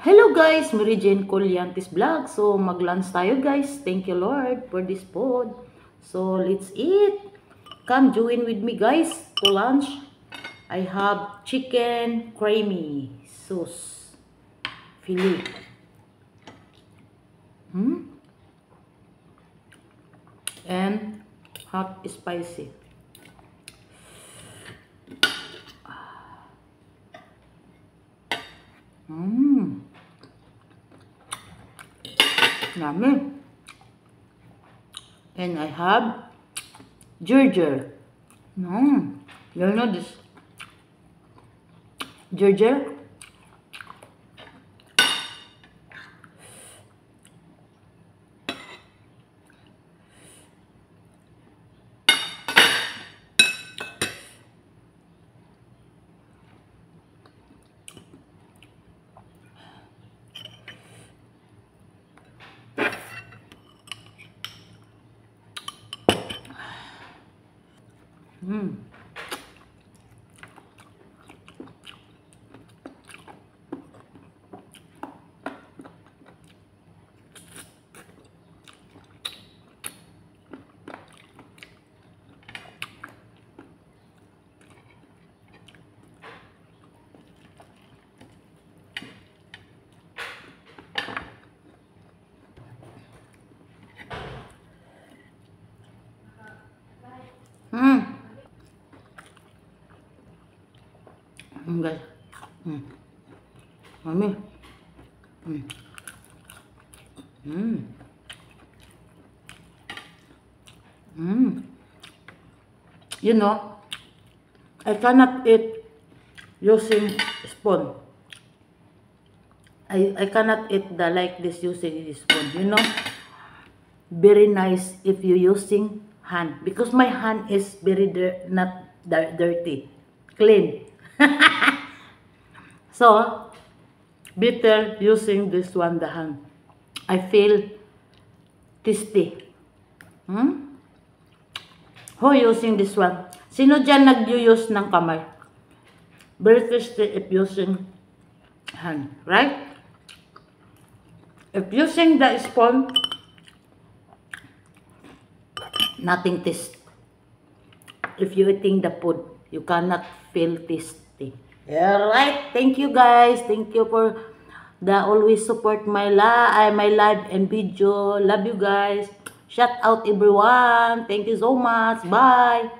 Hello guys, Mary Jane Colyantes Vlog. So mag-lunch tayo guys. Thank you Lord for this food. So let's eat. Come join with me guys to lunch. I have chicken creamy sauce fillet. And hot spicy. Yummy. And I have ginger. You know this ginger? Guys. Mami. You know, I cannot eat using spoon. I cannot eat the like this using this spoon. You know, very nice if you using hand because my hand is very not dirty, clean. So better using this one the hand. I feel tasty. Who using this one? Sino dyan nag-use ng kamay? Very tasty if using hand, right? If using the spoon, nothing taste. If you eating the food, you cannot feel tasty. Alright, thank you guys. Thank you for the always support my live and video. Love you guys. Shout out everyone. Thank you so much. Bye.